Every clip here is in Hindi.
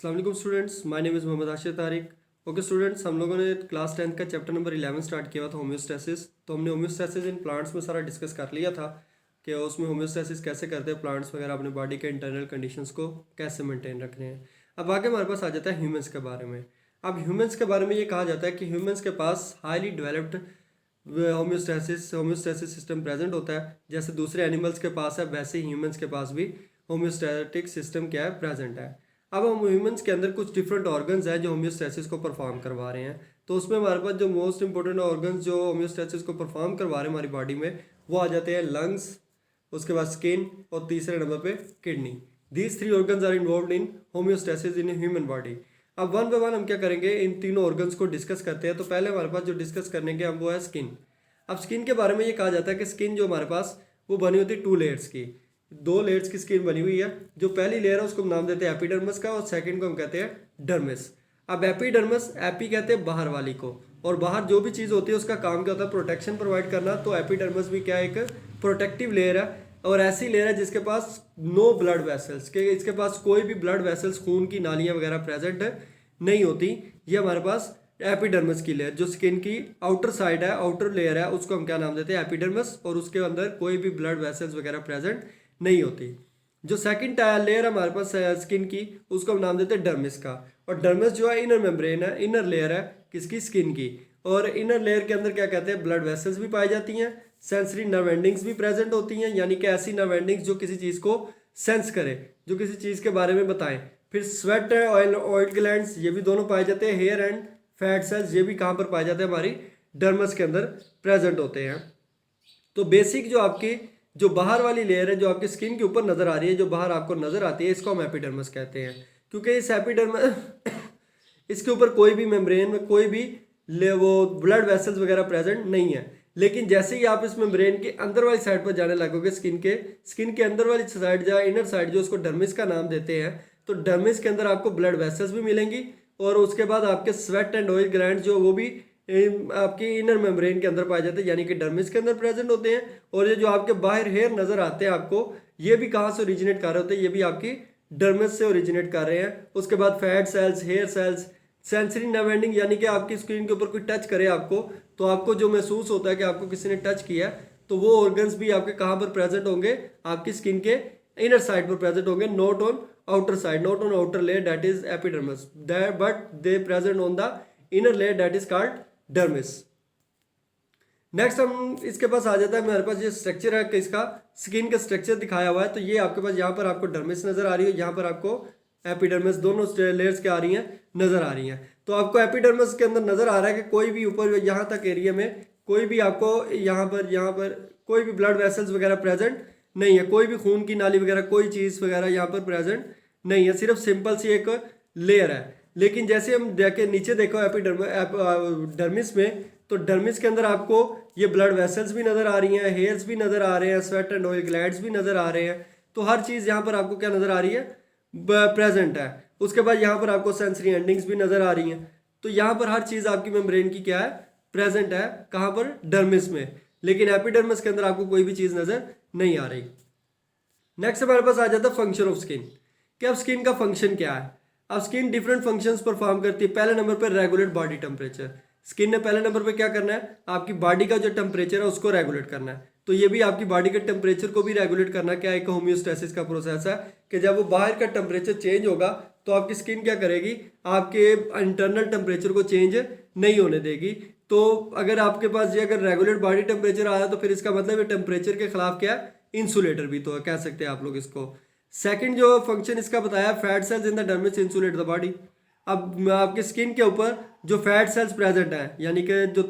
अस्सलाम वालेकुम students, my name is Mohammad Ashir Tariq. Okay students, हम लोगों ने क्लास 10 का चैप्टर नंबर 11 स्टार्ट किया था होम्योस्टैसिस। तो हमने होम्योस्टैसिस इन प्लांट्स में सारा डिस्कस कर लिया था कि उसमें होम्योस्टैसिस कैसे करते हैं, प्लांट्स वगैरह अपने बॉडी के इंटरनल कंडीशंस को कैसे मेंटेन रखने हैं। अब आगे हमारे पास आ जाता है ह्यूमंस के बारे में। अब ह्यूमंस के बारे में ये कहा जाता है कि ह्यूमंस के पास highly developed homeostasis system present होता है। जैसे दूसरे एनिमल्स के पास है, वैसे ही ह्यूमंस के पास भी होम्योस्टैटिक सिस्टम क्या है, प्रेजेंट है। अब हम ह्यूमंस के अंदर कुछ डिफरेंट ऑर्गन्स हैं जो होम्योस्टैसिस को परफॉर्म करवा रहे हैं। तो उसमें हमारे पास जो मोस्ट इंपॉर्टेंट ऑर्गन्स जो होम्योस्टैसिस को परफॉर्म करवा रहे हैं हमारी बॉडी में, वो आ जाते हैं लंग्स, उसके बाद स्किन और तीसरे नंबर पे kidney. These three organs are involve in homeostasis in human body. अब वन बाय वन हम क्या करेंगे, इन तीनों ऑर्गन्स को डिस्कस करते हैं। तो पहले हमारे पास जो डिस्कस करने के हम वो है स्किन। अब स्किन के बारे में ये कहा जाता है कि स्किन जो हमारे पास वो बनी होती है 2 लेयर्स की। 2 लेयर्स की स्किन बनी हुई है। जो पहली लेयर है उसको हम नाम देते हैं एपिडर्मिस का, और सेकंड को हम कहते हैं डर्मिस। अब एपिडर्मिस, एपी कहते हैं बाहर वाली को, और बाहर जो भी चीज़ होती है उसका काम क्या होता है, प्रोटेक्शन प्रोवाइड करना। तो एपिडर्मिस भी क्या है, एक प्रोटेक्टिव लेयर है। और ऐसी लेयर है जिसके पास नो ब्लड वेसल्स, के इसके पास कोई भी ब्लड वेसल्स, खून की नालियाँ वगैरह प्रेजेंट नहीं होती। ये हमारे पास एपिडर्मिस की लेयर, जो स्किन की आउटर साइड है, आउटर लेयर है, उसको हम क्या नाम देते हैं, एपिडर्मिस। और उसके अंदर कोई भी ब्लड वेसल्स वगैरह प्रेजेंट नहीं होती। जो सेकंड लेयर है हमारे पास स्किन की, उसको हम नाम देते हैं डर्मिस का। और डर्मिस जो है इनर मेम्ब्रेन है, इनर लेयर है किसकी, स्किन की। और इनर लेयर के अंदर क्या कहते हैं, ब्लड वेसल्स भी पाई जाती हैं, सेंसरी नर्व एंडिंग्स भी प्रेजेंट होती हैं, यानी कि ऐसी नर्व एंडिंग्स जो किसी चीज़ को सेंस करे, जो किसी चीज़ के बारे में बताएं। फिर स्वेट है, ऑयल ग्लैंड्स, ये भी दोनों पाए जाते हैं। हेयर एंड फैट सेल्स, ये भी कहाँ पर पाए जाते हैं, हमारी डर्मस के अंदर प्रेजेंट होते हैं। तो बेसिक जो आपकी जो बाहर वाली लेयर है, जो आपकी स्किन के ऊपर नजर आ रही है, जो बाहर आपको नजर आती है, इसको हम एपिडर्मिस कहते हैं। क्योंकि इस एपिडर्मिस इसके ऊपर कोई भी मेम्ब्रेन में कोई भी वो ब्लड वेसल्स वगैरह प्रेजेंट नहीं है। लेकिन जैसे ही आप इस मेम्ब्रेन के अंदर वाली साइड पर जाने लगोगे, स्किन के अंदर वाली साइड, जो इनर साइड, जो उसको डर्मिस का नाम देते हैं, तो डर्मिस के अंदर आपको ब्लड वेसल्स भी मिलेंगी। और उसके बाद आपके स्वेट एंड ऑयल ग्लैंड जो वो भी आपकी इनर मेम्ब्रेन के अंदर पाए जाते हैं, यानी कि डर्मिस के अंदर प्रेजेंट होते हैं। और ये जो आपके बाहर हेयर नजर आते हैं आपको, ये भी कहाँ से ओरिजिनेट कर रहे होते हैं, ये भी आपकी डर्मिस से ओरिजिनेट कर रहे हैं। उसके बाद fat cells, hair cells, sensory nerve ending, यानी कि आपकी स्किन के ऊपर कोई टच करे आपको, तो आपको जो महसूस होता है कि आपको किसी ने टच किया, तो वो ऑर्गन्स भी आपके कहाँ पर प्रेजेंट होंगे, आपकी स्किन के इनर साइड पर प्रेजेंट होंगे, not on outer side, not on outer layer, that is epidermis, but they present on the inner layer, that is called dermis. Next हम इसके पास आ जाता है, मेरे पास ये स्ट्रक्चर है कि इसका स्किन का स्ट्रक्चर दिखाया हुआ है। तो ये आपके पास यहाँ पर आपको डर्मिस नजर आ रही है, यहाँ पर आपको एपिडर्मिस, दोनों लेयर्स क्या आ रही हैं, नजर आ रही हैं। तो आपको एपिडर्मिस के अंदर नजर आ रहा है कि कोई भी ऊपर यहाँ तक एरिया में कोई भी आपको यहाँ पर कोई भी ब्लड वेसल्स वगैरह प्रेजेंट नहीं है, कोई भी खून की नाली वगैरह कोई चीज़ वगैरह यहाँ पर प्रेजेंट नहीं है, सिर्फ सिंपल सी एक लेयर है। लेकिन जैसे हम देखे नीचे देखो डर्मिस में, तो डर्मिस के अंदर आपको ये ब्लड वेसल्स भी नजर आ रही हैं, हेयर्स भी नजर आ रहे हैं, स्वेट एंड ऑयल ग्लैंड्स भी नजर आ रहे हैं। तो हर चीज़ यहाँ पर आपको क्या नजर आ रही है, प्रेजेंट है। उसके बाद यहाँ पर आपको सेंसरी एंडिंग्स भी नजर आ रही हैं। तो यहाँ पर हर चीज़ आपकी मेम्ब्रेन की क्या है, प्रेजेंट है, कहाँ पर, डर्मिस में। लेकिन एपिडर्मिस के अंदर आपको कोई भी चीज़ नजर नहीं आ रही। नेक्स्ट हमारे पास आ जाता है फंक्शन ऑफ स्किन, कि अब स्किन का फंक्शन क्या है। अब स्किन डिफरेंट फंक्शंस परफॉर्म करती है। पहले नंबर पर रेगुलेट बॉडी टेम्परेचर, स्किन ने पहले नंबर पे क्या करना है, आपकी बॉडी का जो टेम्परेचर है उसको रेगुलेट करना है। तो ये भी आपकी बॉडी के टेम्परेचर को भी रेगुलेट करना क्या, एक होम्योस्टैसिस का प्रोसेस है कि जब वो बाहर का टेम्परेचर चेंज होगा तो आपकी स्किन क्या करेगी, आपके इंटरनल टेम्परेचर को चेंज नहीं होने देगी। तो अगर आपके पास ये अगर रेगुलेट बॉडी टेम्परेचर आया, तो फिर इसका मतलब ये टेम्परेचर के खिलाफ क्या है, इंसुलेटर भी तो कह सकते हैं आप लोग इसको। सेकंड जो फंक्शन इसका बताया, fat cells in the dermis insulate the body. अब आपके स्किन के ऊपर जो फैट सेल्स प्रेजेंट है, यानी कि जो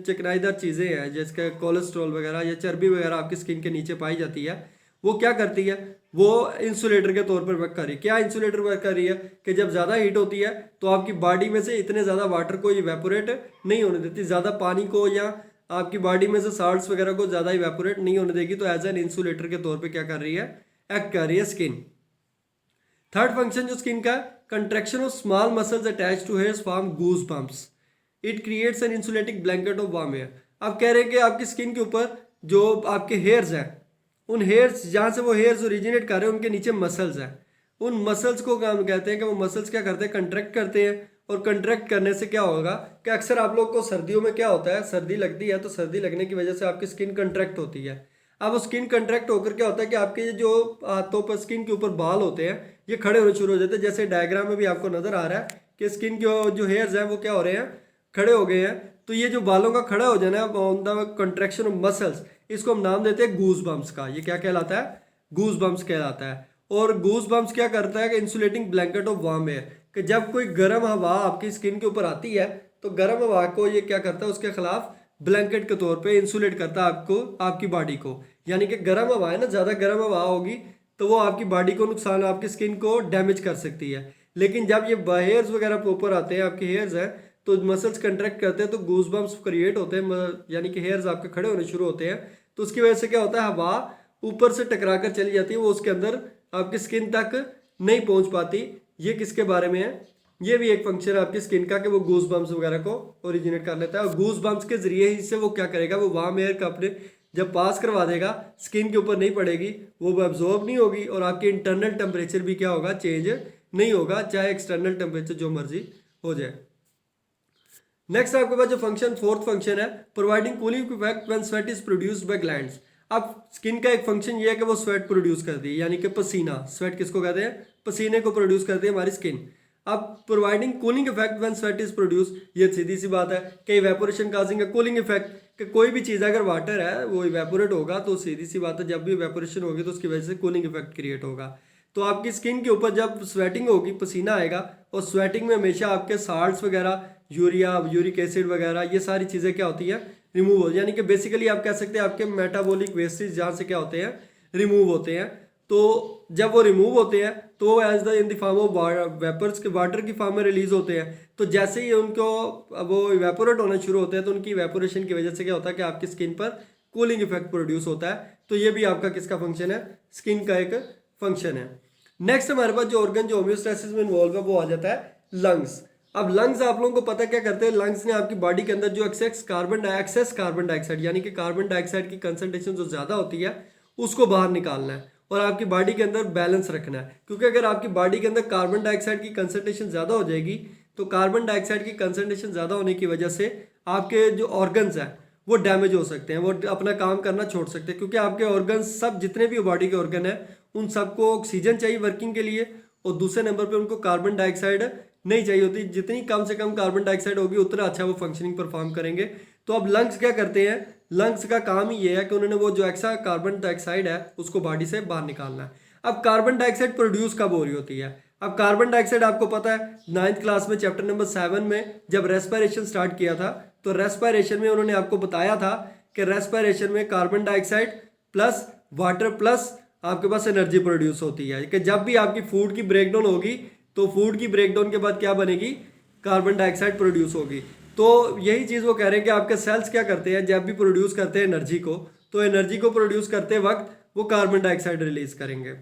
चिकनाईदार चीज़ें हैं, जैसे कोलेस्ट्रॉल वगैरह या चर्बी वगैरह आपकी स्किन के नीचे पाई जाती है, वो क्या करती है, वो इंसुलेटर के तौर पर वर्क कर रही है। क्या इंसुलेटर वर्क कर रही है कि जब ज़्यादा हीट होती है तो आपकी बॉडी में से इतने ज़्यादा वाटर को इवेपोरेट नहीं होने देती, ज़्यादा पानी को या आपकी बॉडी में से साल्ट्स वगैरह को ज़्यादा इवेपोरेट नहीं होने देगी। तो एज एन इंसुलेटर के तौर पर क्या कर रही है, एक्ट कर रही है स्किन। थर्ड फंक्शन जो स्किन का, contraction of small muscles attach to hairs form goose bumps, it creates an insulating blanket of warm air. अब कह रहे हैं कि आपकी स्किन के ऊपर जो आपके हेयर्स हैं, उन हेयर्स जहाँ से वो हेयर्स ओरिजिनेट कर रहे हैं उनके नीचे मसल्स हैं, उन मसल्स को हम कहते हैं कि वो मसल्स क्या करते हैं, कंट्रैक्ट करते हैं। और कंट्रैक्ट करने से क्या होगा कि अक्सर आप लोग को सर्दियों में क्या होता है, सर्दी लगती है तो सर्दी लगने की वजह से आपकी स्किन कंट्रैक्ट होती है। अब वो स्किन कंट्रैक्ट होकर क्या होता है कि आपके ये जो हाथों पर स्किन के ऊपर बाल होते हैं ये खड़े होने शुरू हो जाते हैं। जैसे डायग्राम में भी आपको नजर आ रहा है कि स्किन के जो हेयर्स हैं वो क्या हो रहे हैं, खड़े हो गए हैं। तो ये जो बालों का खड़ा हो जाना on the contraction of muscles, इसको हम नाम देते हैं गूज बम्प्स का। ये क्या कहलाता है, गूज बम्प्स कहलाता है। और गूज बम्प्स क्या करता है कि insulating blanket of warm air, कि जब कोई गर्म हवा आपकी स्किन के ऊपर आती है तो गर्म हवा को ये क्या करता है, उसके खिलाफ ब्लैंकेट के तौर पे इंसुलेट करता है आपको, आपकी बॉडी को। यानी कि गर्म हवा है ना, ज़्यादा गर्म हवा होगी तो वो आपकी बॉडी को नुकसान, आपकी स्किन को डैमेज कर सकती है। लेकिन जब ये हेयर्स वगैरह ऊपर आते हैं, आपके हेयर्स हैं तो मसल्स कंट्रैक्ट करते हैं तो गूज बम्प्स क्रिएट होते हैं, यानी कि हेयर्स आपके खड़े होने शुरू होते हैं। तो उसकी वजह से क्या होता है, हवा ऊपर से टकरा कर चली जाती है, वो उसके अंदर आपकी स्किन तक नहीं पहुंच पाती। ये किसके बारे में है, ये भी एक फंक्शन है आपकी स्किन का कि वो गूज बम्प्स वगैरह को ओरिजिनेट कर लेता है। और गूज बम्प्स के जरिए ही से वो क्या करेगा, वो वार्म एयर का अपने जब पास करवा देगा, स्किन के ऊपर नहीं पड़ेगी, वो एब्जॉर्ब नहीं होगी और आपके इंटरनल टेम्परेचर भी क्या होगा, चेंज नहीं होगा, चाहे एक्सटर्नल टेम्परेचर जो मर्जी हो जाए। नेक्स्ट आपके पास जो फंक्शन, फोर्थ फंक्शन है, providing cooling effect when sweat is produced by glands. अब स्किन का एक फंक्शन ये है कि वो स्वेट प्रोड्यूस करती है, यानी कि पसीना। स्वेट किसको कहते हैं, पसीने को प्रोड्यूस करती है हमारी स्किन। अब providing cooling effect when sweat is produce, ये सीधी सी बात है कि evaporation causing a cooling effect, कि कोई भी चीज़ अगर वाटर है वो इवेपोरेट होगा तो सीधी सी बात है जब भी इवेपोरेशन होगी तो उसकी वजह से कूलिंग इफेक्ट क्रिएट होगा। तो आपकी स्किन के ऊपर जब स्वेटिंग होगी, पसीना आएगा, और स्वेटिंग में हमेशा आपके साल्ट्स वगैरह, यूरिया, यूरिक एसिड वगैरह, ये सारी चीज़ें क्या होती है, रिमूव हो, यानी कि बेसिकली आप कह सकते हैं आपके मेटाबॉलिक वेस्टेज जहाँ से क्या होते हैं, रिमूव होते हैं। तो जब वो रिमूव होते हैं तो वो as the in the form of vapours के वाटर की फॉर्म में रिलीज होते हैं। तो जैसे ही उनको वो इवेपोरेट होना शुरू होते हैं तो उनकी इवेपोरेशन की वजह से क्या होता है कि आपकी स्किन पर कूलिंग इफेक्ट प्रोड्यूस होता है। तो ये भी आपका किसका फंक्शन है, स्किन का एक फंक्शन है। नेक्स्ट हमारे पास जो ऑर्गन जो होम्योस्टैसिस में इन्वॉल्व है वो आ जाता है लंग्स। अब लंग्स आप लोगों को पता क्या करते हैं, लंग्स ने आपकी बॉडी के अंदर जो एक्सेस कार्बन डाइऑक्साइड यानी कि कार्बन डाइऑक्साइड की कंसंट्रेशन जो ज़्यादा होती है उसको बाहर निकालना है और आपकी बॉडी के अंदर बैलेंस रखना है। क्योंकि अगर आपकी बॉडी के अंदर कार्बन डाइऑक्साइड की कंसंट्रेशन ज़्यादा हो जाएगी तो कार्बन डाइऑक्साइड की कंसंट्रेशन ज़्यादा होने की वजह से आपके जो ऑर्गन्स हैं वो डैमेज हो सकते हैं, वो अपना काम करना छोड़ सकते हैं। क्योंकि आपके ऑर्गन्स सब जितने भी बॉडी के ऑर्गन हैं उन सबको ऑक्सीजन चाहिए वर्किंग के लिए, और दूसरे नंबर पे उनको कार्बन डाइऑक्साइड नहीं चाहिए होती। जितनी कम से कम कार्बन डाइऑक्साइड होगी उतना अच्छा वो फंक्शनिंग परफॉर्म करेंगे। तो अब लंग्स क्या करते हैं, लंग्स का काम ही ये है कि उन्होंने वो जो एक्स्ट्रा कार्बन डाइऑक्साइड है उसको बॉडी से बाहर निकालना है। अब कार्बन डाइऑक्साइड प्रोड्यूस कब हो रही होती है, अब कार्बन डाइऑक्साइड आपको पता है 9th क्लास में चैप्टर नंबर 7 में जब रेस्पिरेशन स्टार्ट किया था तो रेस्पिरेशन में उन्होंने आपको बताया था कि रेस्पिरेशन में carbon dioxide plus water plus आपके पास एनर्जी प्रोड्यूस होती है। कि जब भी आपकी फूड की ब्रेकडाउन होगी तो फूड की ब्रेकडाउन के बाद क्या बनेगी, कार्बन डाइऑक्साइड प्रोड्यूस होगी। तो यही चीज़ वो कह रहे हैं कि आपके सेल्स क्या करते हैं, जब भी प्रोड्यूस करते हैं एनर्जी को, तो एनर्जी को प्रोड्यूस करते वक्त वो कार्बन डाइऑक्साइड रिलीज करेंगे।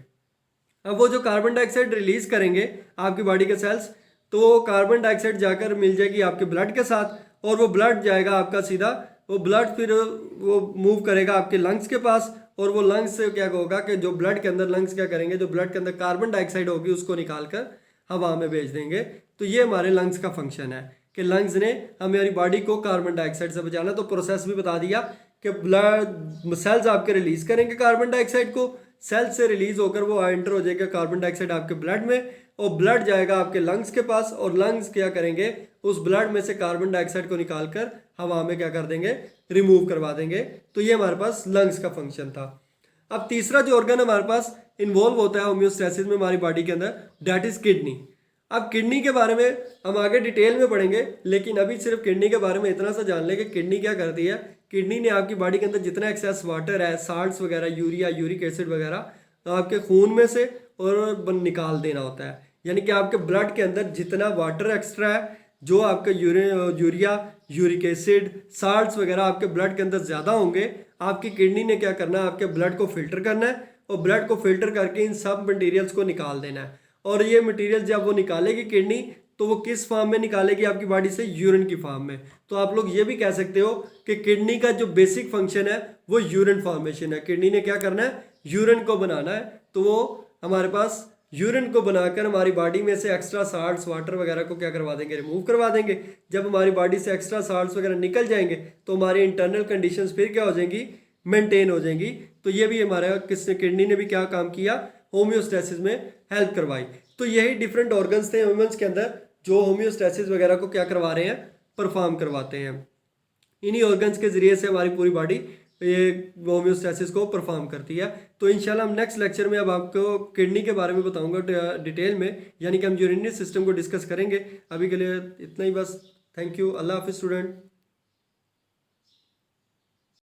अब वो जो कार्बन डाइऑक्साइड रिलीज करेंगे आपकी बॉडी के सेल्स, तो वो कार्बन डाइऑक्साइड जाकर मिल जाएगी आपके ब्लड के साथ, और वो ब्लड जाएगा आपका सीधा, वो ब्लड फिर वो मूव करेगा आपके लंग्स के पास, और वो लंग्स से क्या होगा कि जो ब्लड के अंदर, लंग्स क्या करेंगे, जो ब्लड के अंदर कार्बन डाइऑक्साइड होगी उसको निकाल कर हवा में भेज देंगे। तो ये हमारे लंग्स का फंक्शन है कि लंग्स ने हमारी बॉडी को कार्बन डाइऑक्साइड से बचाना। तो प्रोसेस भी बता दिया कि ब्लड सेल्स आपके रिलीज करेंगे कार्बन डाइऑक्साइड को, सेल्स से रिलीज होकर वो एंटर हो जाएगा कार्बन डाइऑक्साइड आपके ब्लड में, और ब्लड जाएगा आपके लंग्स के पास, और लंग्स क्या करेंगे, उस ब्लड में से कार्बन डाइऑक्साइड को निकाल कर हवा में क्या कर देंगे, रिमूव करवा देंगे। तो ये हमारे पास लंग्स का फंक्शन था। अब तीसरा जो ऑर्गन हमारे पास इन्वॉल्व होता है होम्योस्टैसिस में हमारी बॉडी के अंदर, डैट इज किडनी। अब किडनी के बारे में हम आगे डिटेल में पढ़ेंगे, लेकिन अभी सिर्फ किडनी के बारे में इतना सा जान लें कि किडनी क्या करती है। किडनी ने आपकी बॉडी के अंदर जितना एक्सेस वाटर है, साल्ट्स वगैरह, यूरिया, यूरिक एसिड वगैरह आपके खून में से और निकाल देना होता है। यानी कि आपके ब्लड के अंदर जितना वाटर एक्स्ट्रा है, जो आपका यूरिया, यूरिक एसिड, साल्ट्स वगैरह आपके ब्लड के अंदर ज़्यादा होंगे, आपकी किडनी ने क्या करना है, आपके ब्लड को फिल्टर करना है, और ब्लड को फिल्टर करके इन सब मटेरियल्स को निकाल देना है। और ये मटेरियल जब वो निकालेगी किडनी, तो वो किस फॉर्म में निकालेगी आपकी बॉडी से, यूरिन की फॉर्म में। तो आप लोग ये भी कह सकते हो कि किडनी का जो बेसिक फंक्शन है वो यूरिन फॉर्मेशन है। किडनी ने क्या करना है, यूरिन को बनाना है। तो वो हमारे पास यूरिन को बनाकर हमारी बॉडी में से एक्स्ट्रा साल्ट्स वाटर वगैरह को क्या करवा देंगे, रिमूव करवा देंगे। जब हमारी बॉडी से एक्स्ट्रा साल्ट्स वगैरह निकल जाएंगे तो हमारी इंटरनल कंडीशंस फिर क्या हो जाएंगी, मेंटेन हो जाएंगी। तो ये भी हमारा किसने, किडनी ने भी क्या काम किया, होम्योस्टेसिस में हेल्प करवाई। तो यही डिफरेंट ऑर्गन्स थे ह्यूमंस के अंदर जो होम्योस्टेसिस वगैरह को क्या करवा रहे हैं, परफॉर्म करवाते हैं। इन्हीं ऑर्गन्स के ज़रिए से हमारी पूरी बॉडी ये होम्योस्टेसिस को परफॉर्म करती है। तो इंशाल्लाह हम नेक्स्ट लेक्चर में अब आपको किडनी के बारे में बताऊंगा डिटेल में, यानी कि हम यूरिनरी सिस्टम को डिस्कस करेंगे। अभी के लिए इतना ही बस। Thank you. अल्लाह हाफिज़ स्टूडेंट।